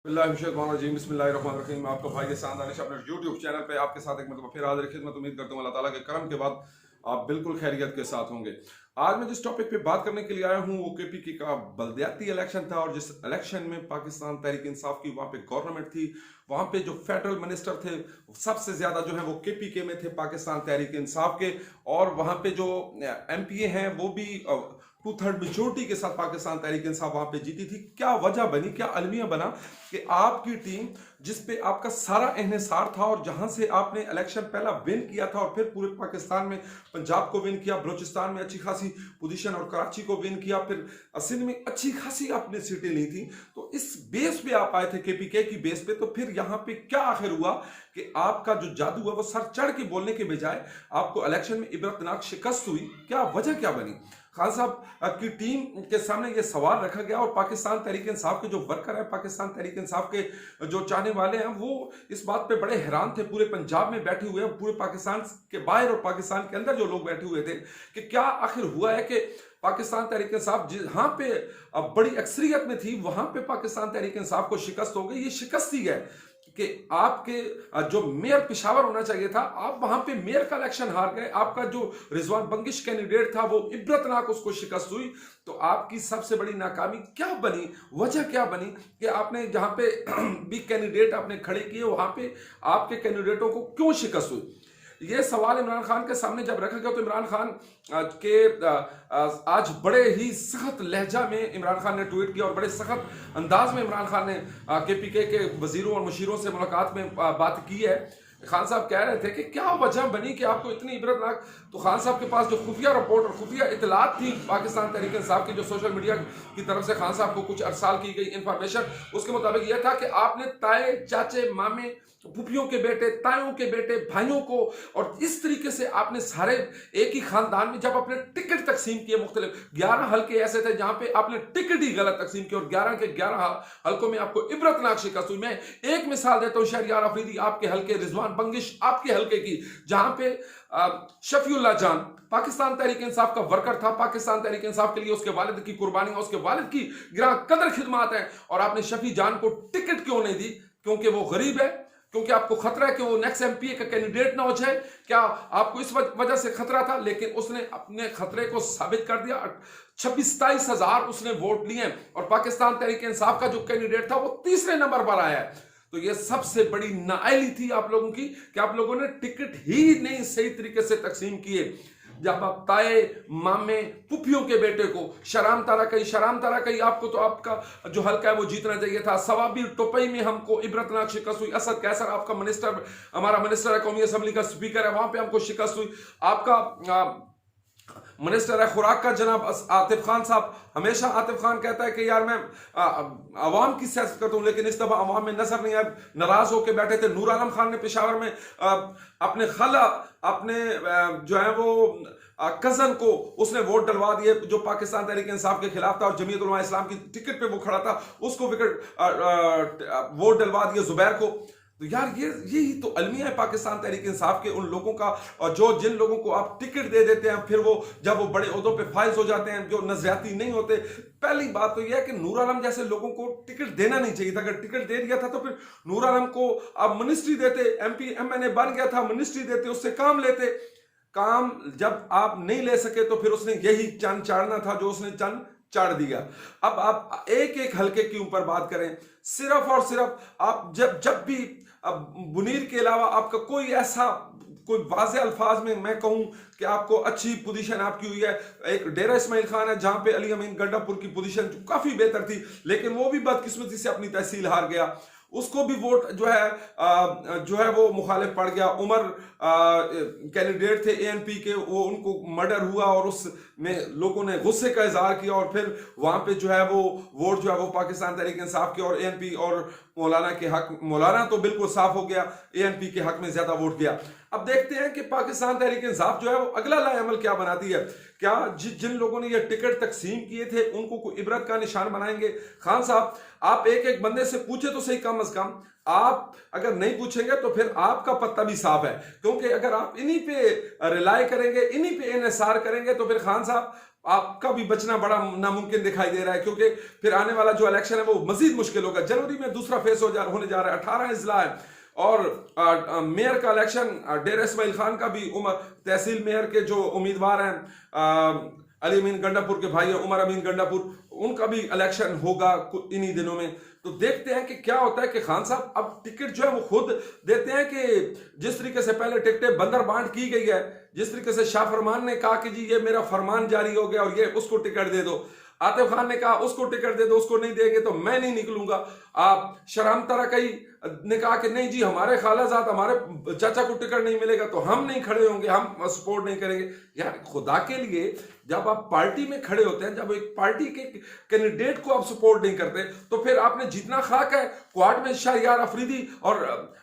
बिस्मिल्लाहिर्रहमानिर्रहीम। आपका भाई एहसान दानिश अपने यूट्यूब चैनल पे आपके साथ एक मतलब फिर हाजिर खिदमत। उम्मीद करता हूँ अल्लाह ताला के करम के बाद आप बिल्कुल खैरियत के साथ होंगे। आज मैं जिस टॉपिक पे बात करने के लिए आया हूँ वो केपीके का बलदियाती इलेक्शन था, और जिस इलेक्शन में पाकिस्तान तहरीक इंसाफ की वहाँ पे गवर्नमेंट थी, वहाँ पे जो फेडरल मिनिस्टर थे सबसे ज्यादा जो है वो केपीके में थे, पाकिस्तान तहरीक इंसाफ के। और वहाँ पे जो एमपीए हैं वो भी 2/3 मेजोरिटी के साथ पाकिस्तान तहरीक इंसाफ वहां पे जीती थी। क्या वजह बनी, क्या अलमिया बना कि आपकी टीम जिस पे आपका सारा इन्हिसार था और जहां से आपने इलेक्शन पहला विन किया था और फिर पूरे पाकिस्तान में पंजाब को विन किया, बलूचिस्तान में अच्छी खासी पोजीशन और कराची को विन किया, फिर सिंध में अच्छी खासी आपने सीटें ली थी, तो इस बेस पे आप आए थे केपीके की बेस पे। तो फिर यहाँ पे क्या आखिर हुआ कि आपका जो जादू है वो सर चढ़ के बोलने के बजाय आपको इलेक्शन में इबरतनाक शिकस्त हुई? क्या वजह क्या बनी? खान साहब की टीम के सामने ये सवाल रखा गया और पाकिस्तान तहरीक इंसाफ के जो वर्कर हैं, पाकिस्तान तहरीक इंसाफ के जो चाहने वाले हैं, वो इस बात पे बड़े हैरान थे। पूरे पंजाब में बैठे हुए हैं, पूरे पाकिस्तान के बाहर और पाकिस्तान के अंदर जो लोग बैठे हुए थे कि क्या आखिर हुआ है कि पाकिस्तान तहरीक इंसाफ जहां पे बड़ी अक्सरियत में थी वहां पे पाकिस्तान तहरीक इंसाफ को शिकस्त हो गई। ये शिकस्त ही है कि आपके जो मेयर पेशावर होना चाहिए था, आप वहां पे मेयर का इलेक्शन हार गए। आपका जो रिजवान बंगिश कैंडिडेट था वो इबरतनाक उसको शिकस्त हुई। तो आपकी सबसे बड़ी नाकामी क्या बनी, वजह क्या बनी कि आपने जहां पे भी कैंडिडेट आपने खड़े किए वहां पे आपके कैंडिडेटों को क्यों शिकस्त हुई? ये सवाल इमरान खान के सामने जब रखा गया तो इमरान खान के आज बड़े ही सख्त लहजा में इमरान खान ने ट्वीट किया और बड़े सख्त अंदाज में इमरान खान ने केपीके के वजीरों और मुशीरों से मुलाकात में बात की है। खान साहब कह रहे थे कि क्या वजह बनी कि आपको इतनी इबरतनाक, तो खान साहब के पास जो खुफिया रिपोर्ट और खुफिया इतलात थी पाकिस्तान तहरीक इंसाफ की, जो सोशल मीडिया की तरफ से खान साहब को कुछ अरसाल की गई इंफॉर्मेशन, उसके मुताबिक यह था कि आपने ताए, चाचे, मामे, फूफियों के बेटे, तायों के बेटे, भाइयों को, और इस तरीके से आपने सारे एक ही खानदान में जब अपने टिकट तकसीम किए, मुख्तलिफ 11 हल्के ऐसे थे जहां पे आपने टिकट ही गलत तकसीम किए और 11 के 11 हल्कों में आपको इबरतनाक शिकस्त हुई। मैं एक मिसाल देता हूं, शहरियार अफरीदी आपके हल्के, रिजवान बंगिश आपके हल्के की, जहां पे शफीउल्लाह जान पाकिस्तान तहरीक इंसाफ का वर्कर था। पाकिस्तान तहरीक इंसाफ के लिए उसके वालिद की कुर्बानियां, उसके वालिद की गिरा कदर खिदमत है, और आपने शफी जान को टिकट क्यों नहीं दी? क्योंकि वो गरीब है, क्योंकि आपको खतरा है कि वो नेक्स्ट एमपीए का कैंडिडेट ना हो जाए? क्या आपको इस वजह से खतरा था? लेकिन उसने अपने खतरे को साबित कर दिया। 26-27 हजार उसने वोट लिए और पाकिस्तान तहरीक इंसाफ का जो कैंडिडेट था वो तीसरे नंबर पर आया है। तो ये सबसे बड़ी नाअहली थी आप लोगों की कि आप लोगों ने टिकट ही नहीं सही तरीके से तकसीम किए। जब आप ताए, मामे, पुफियों के बेटे को शराम तारा कही आपको, तो आपका जो हल्का है वो जीतना चाहिए था। सवाबी टोपई में हमको इबरतनाक शिकस्त हुई। असद कैसर आपका मिनिस्टर, हमारा मिनिस्टर है, कौमी असम्बली का स्पीकर है, वहां पे हमको शिकस्त हुई। आपका मिनिस्टर है खुराक का जनाब आतिफ खान साहब, हमेशा आतिफ खान कहता है कि यार मैं अवाम की सियासत करता हूं, लेकिन इस दफा अवाम में नजर नहीं आया, नाराज होकर बैठे थे। नूर आलम खान ने पेशावर में अपने खाला, अपने जो है वो कजन को उसने वोट डलवा दिए जो पाकिस्तान तहरीक इंसाफ के खिलाफ था, और जमीयत उलमा इस्लाम की टिकट पे वो खड़ा था, उसको विकेट वोट डलवा दिए जुबैर को। तो यार यही तो अलमिया है पाकिस्तान तहरीक इंसाफ के उन लोगों का, और जिन लोगों को आप टिकट दे देते हैं फिर वो जब वो बड़े ओहदों पे फाइज हो जाते हैं, जो नजरियाती नहीं होते। पहली बात तो यह है कि नूर आलम जैसे लोगों को टिकट देना नहीं चाहिए था। अगर टिकट दे दिया था तो फिर नूर आलम को आप मिनिस्ट्री देते, एमपी एमएनए बन गया था, मिनिस्ट्री देते, उससे काम लेते। काम जब आप नहीं ले सके तो फिर उसने यही चंद चाड़ना था जो उसने चंद चाड़ दिया। अब आप एक एक हल्के के ऊपर बात करें, सिर्फ और सिर्फ आप जब भी अब मुनीर के अलावा आपका कोई ऐसा कोई वाज़े अल्फाज में मैं कहूं कि आपको अच्छी पोजीशन आपकी हुई है, एक डेरा इस्माइल खान है जहां पे अली अमीन गंडापुर की पोजीशन काफी बेहतर थी, लेकिन वो भी बदकिस्मती से अपनी तहसील हार गया, उसको भी वोट जो है वो मुखालिफ पड़ गया। उमर कैंडिडेट थे एएनपी के, वो उनको मर्डर हुआ और उसमें लोगों ने गुस्से का इजहार किया, और फिर वहां पे जो है वो वोट जो है वो पाकिस्तान तहरीक इंसाफ के और एएनपी और मौलाना के हक, मौलाना तो बिल्कुल साफ हो गया, एएनपी के हक में ज्यादा वोट गया। अब देखते हैं कि पाकिस्तान तहरीक इंसाफ जो है वो अगला लाएअमल क्या बनाती है। क्या जिन लोगों ने ये टिकट तकसीम किए थे उनको कोई इबरत का निशान बनाएंगे? खान साहब आप एक एक बंदे से पूछे तो सही, कम अज कम आप अगर नहीं पूछेंगे तो फिर आपका पत्ता भी साफ है, क्योंकि अगर आप इन्हीं पे रिलाय करेंगे, इन्हीं पे इन्हिसार करेंगे तो फिर खान साहब आपका भी बचना बड़ा नामुमकिन दिखाई दे रहा है, क्योंकि फिर आने वाला जो इलेक्शन है वो मजीद मुश्किल होगा। जनवरी में दूसरा फेस होने जा रहा है, 18 अजला है, और मेयर का इलेक्शन, डेरा इस्माइल खान का भी, तहसील मेयर के जो उम्मीदवार हैं अली अमीन गंडापुर के भाई हैं उमर अमीन गंडापुर, उनका भी इलेक्शन होगा इन्हीं दिनों में। तो देखते हैं कि क्या होता है कि खान साहब अब टिकट जो है वो खुद देते हैं कि जिस तरीके से पहले टिकटें बंदर बांट की गई है, जिस तरीके से शाह फरमान ने कहा कि जी ये मेरा फरमान जारी हो गया और ये उसको टिकट दे दो, आतिफ खान ने कहा उसको टिकट दे दो, उसको नहीं देंगे तो मैं नहीं निकलूंगा, आप शराम तरकई ने कहा कि नहीं जी हमारे खालाजाद हमारे चाचा को टिकट नहीं मिलेगा तो हम नहीं खड़े होंगे, हम सपोर्ट नहीं करेंगे। यार खुदा के लिए, जब आप पार्टी में खड़े होते हैं, जब एक पार्टी के कैंडिडेट को आप सपोर्ट नहीं करते, तो फिर आपने जितना खाक है। क्वाड में शाहयार अफरीदी और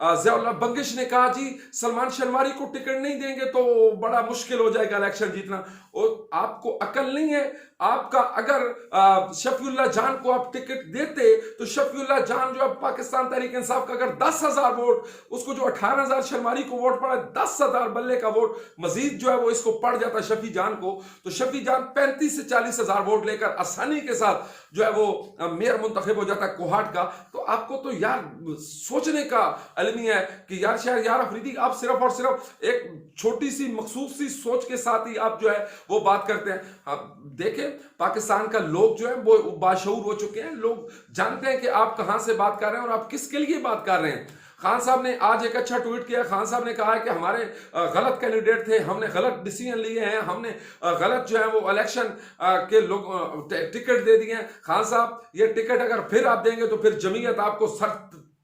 ज़ियाउल्लाह बंगिश ने कहा जी सलमान शनवारी को टिकट नहीं देंगे तो बड़ा मुश्किल हो जाएगा इलेक्शन जीतना। और आपको अकल नहीं है, आपका अगर शफीउल्लाह जान को आप टिकट देते तो शफीउल्लाह जान जो है पाकिस्तान तहरीक इंसाफ का अगर 10,000 वोट, उसको जो 18,000 शनवारी को वोट पड़ा, 10,000 बल्ले का वोट मजीद जो है वो इसको पड़ जाता शफी जान को, तो शफी जान 35 से 40,000 वोट लेकर आसानी के साथ जो है वो मेयर मुंतखब हो जाता है कोहाट का। तो आपको तो यार सोचने का अलमी है कि यार शाहयार अफरीदी आप सिर्फ और सिर्फ एक छोटी सी मखसूस सी सोच के साथ ही आप जो है वो बात करते हैं। आप देखें पाकिस्तान का लोग जो है वो बाशऊर हो चुके हैं, लोग जानते हैं कि आप कहां से बात कर रहे हैं और आप किसके लिए बात कर रहे हैं। खान साहब ने आज एक अच्छा ट्वीट किया। खान साहब ने कहा है कि हमारे गलत कैंडिडेट थे, हमने गलत डिसीजन लिए हैं, हमने गलत जो है वो इलेक्शन के लोग टिकट दे दिए हैं। खान साहब ये टिकट अगर फिर आप देंगे तो फिर जमीयत आपको सर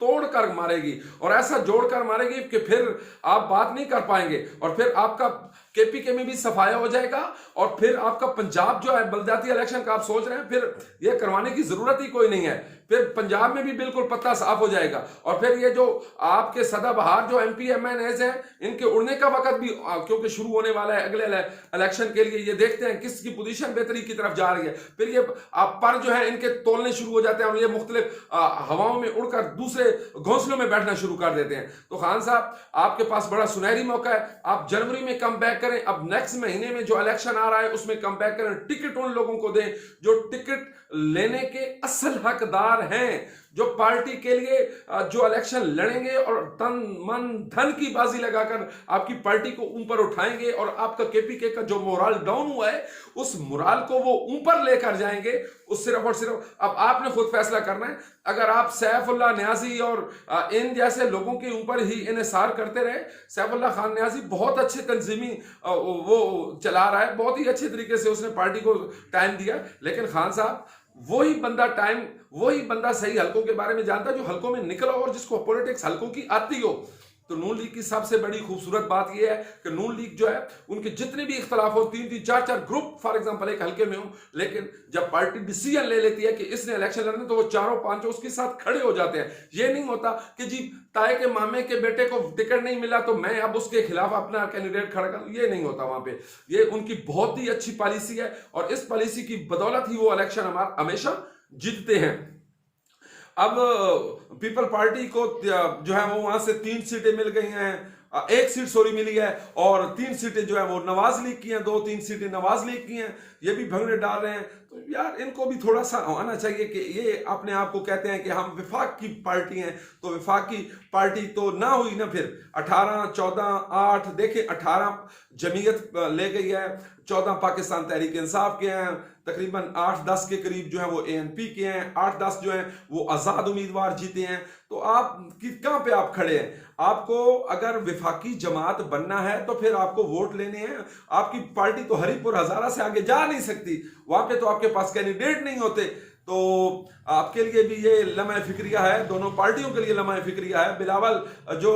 तोड़ कर मारेगी और ऐसा जोड़ कर मारेगी कि फिर आप बात नहीं कर पाएंगे और फिर आपका केपीके में भी सफाया हो जाएगा और फिर आपका पंजाब जो है बलदियाती इलेक्शन का आप सोच रहे हैं फिर ये करवाने की जरूरत ही कोई नहीं है, फिर पंजाब में भी बिल्कुल पत्ता साफ हो जाएगा। और फिर ये जो आपके सदाबहार जो एमपी एमएनएस हैं इनके उड़ने का वक्त भी क्योंकि शुरू होने वाला है अगले इलेक्शन के लिए, ये देखते हैं किसकी पोजीशन बेहतरी की तरफ जा रही है। फिर ये पर जो है इनके तोलने शुरू हो जाते हैं और ये मुख्तलिफ हवाओं में उड़कर दूसरे घोंसलों में बैठना शुरू कर देते हैं। तो खान साहब आपके पास बड़ा सुनहरी मौका है, आप जनवरी में कम बैक करें, अब नेक्स्ट महीने में जो इलेक्शन आ रहा है उसमें कम बैक करें, टिकट उन लोगों को दें जो टिकट लेने के असल हकदार हैं, जो पार्टी के लिए जो इलेक्शन लड़ेंगे और तन मन धन की बाजी लगाकर आपकी पार्टी को ऊपर उठाएंगे और आपका केपीके का जो मोराल डाउन हुआ है उस मोराल को वो ऊपर लेकर जाएंगे। उस सिर्फ और सिर्फ अब आपने खुद फैसला करना है। अगर आप सैफुल्लाह न्याजी और इन जैसे लोगों के ऊपर ही इन्हिसार करते रहे, सैफुल्लाह खान न्याजी बहुत अच्छे तंजीमी वो चला रहा है, बहुत ही अच्छे तरीके से उसने पार्टी को टाइम दिया, लेकिन खान साहब वही बंदा सही हलकों के बारे में जानता है जो हलकों में निकला और जिसको पॉलिटिक्स हलकों की आती हो। तो नून लीग की सबसे बड़ी खूबसूरत बात यह है कि नून लीग जो है उनके जितने भी इख्तलाफ हो, 3-3 4-4 ग्रुप फॉर एग्जांपल एक हल्के में हो, लेकिन जब पार्टी डिसीजन ले लेती है कि इसने इलेक्शन लड़ना तो वो चारों पांचों उसके साथ खड़े हो जाते हैं। ये नहीं होता कि जी ताए के मामे के बेटे को टिकट नहीं मिला तो मैं अब उसके खिलाफ अपना कैंडिडेट खड़ा कर, ये नहीं होता वहां पे। ये उनकी बहुत ही अच्छी पॉलिसी है और इस पॉलिसी की बदौलत ही वो इलेक्शन हमेशा जीतते हैं। अब पीपल पार्टी को जो है वो वहां से 3 सीटें मिल गई हैं, 1 सीट मिली है और 3 सीटें जो है वो नवाज लीग की हैं, 2-3 सीटें नवाज लीग की हैं, ये भी भंगड़े डाल रहे हैं। तो यार इनको भी थोड़ा सा आना चाहिए कि ये अपने आप को कहते हैं कि हम विफाक की पार्टी हैं, तो विफाक की पार्टी तो ना हुई ना। फिर 18, 14, 8 देखें, 18 जमीयत ले गई है, 14 पाकिस्तान तहरीक इंसाफ के हैं, तकरीबन 8-10 के करीब जो है वो एएनपी के हैं, 8-10 जो हैं वो आज़ाद उम्मीदवार जीते हैं। तो आप कहाँ पे आप खड़े हैं? आपको अगर विफाकी जमात बनना है तो फिर आपको वोट लेने हैं। आपकी पार्टी तो हरिपुर हजारा से आगे जा नहीं सकती, वहां पे तो आपके पास कैंडिडेट नहीं होते। तो आपके लिए भी ये लम्हा फिक्रिया है, दोनों पार्टियों के लिए लम्हा फिक्रिया है। बिलावल जो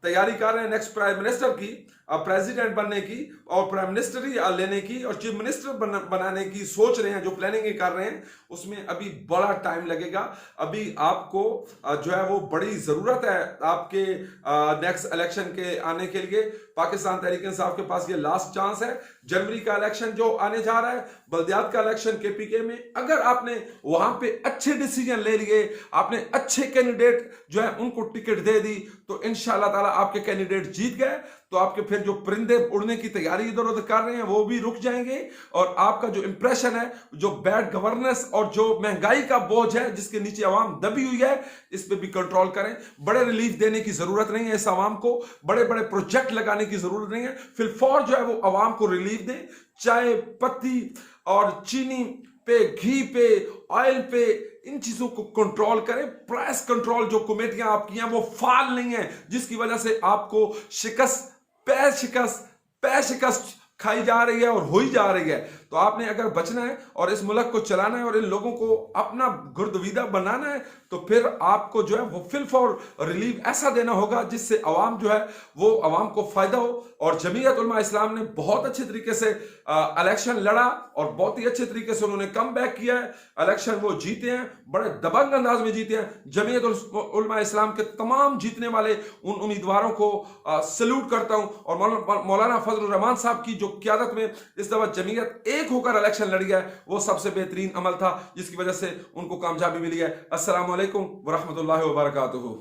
तैयारी कर रहे हैं नेक्स्ट प्राइम मिनिस्टर की, प्रेसिडेंट बनने की और प्राइम मिनिस्टर ही लेने की और चीफ मिनिस्टर बनाने की सोच रहे हैं, जो प्लानिंग कर रहे हैं, उसमें अभी बड़ा टाइम लगेगा। अभी आपको जो है वो बड़ी जरूरत है आपके नेक्स्ट इलेक्शन के आने के लिए। पाकिस्तान तहरीक इंसाफ के पास ये लास्ट चांस है। जनवरी का इलेक्शन जो आने जा रहा है, बल्दियात का इलेक्शन केपीके में, अगर आपने वहां पे अच्छे डिसीजन ले लिए, आपने अच्छे कैंडिडेट जो है उनको टिकट दे दी, तो इंशाल्लाह ताला आपके कैंडिडेट जीत गए तो आपके फिर जो परिंदे उड़ने की तैयारी इधर उधर कर रहे हैं वो भी रुक जाएंगे, और आपका जो इंप्रेशन है, जो बैड गवर्नेंस और जो महंगाई का बोझ है जिसके नीचे आवाम दबी हुई है, इस पे भी कंट्रोल करें। बड़े रिलीफ देने की जरूरत नहीं है इस आवाम को, बड़े बड़े प्रोजेक्ट लगाने की जरूरत नहीं है, फिलफौर जो है वो आवाम को रिलीफ दें। चाय पत्ती और चीनी पे, घी पे, ऑयल पे, इन चीजों को कंट्रोल करें। प्राइस कंट्रोल जो कमेटियां आपकी हैं वो फाल नहीं है, जिसकी वजह से आपको पै शिकस्त खाई जा रही है और हो ही जा रही है। तो आपने अगर बचना है और इस मुल्क को चलाना है और इन लोगों को अपना गुर्दवीदा बनाना है, तो फिर आपको जो है वो फिल फॉर रिलीफ ऐसा देना होगा जिससे अवाम जो है वो अवाम को फायदा हो। और जमीयत उलमा इस्लाम ने बहुत अच्छे तरीके से इलेक्शन लड़ा और बहुत ही अच्छे तरीके से उन्होंने कम बैक किया है। इलेक्शन वो जीते हैं, बड़े दबंग अंदाज में जीते हैं। जमीयत उलमा इस्लाम के तमाम जीतने वाले उन उम्मीदवारों को सल्यूट करता हूं, और मौलाना फजल रहमान साहब की जो क़यादत में इस दफा जमीयत एक होकर इलेक्शन लड़ी है, वो सबसे बेहतरीन अमल था जिसकी वजह से उनको कामयाबी मिली है। अस्सलाम वालेकुम व रहमतुल्लाहि व बरकातुहू।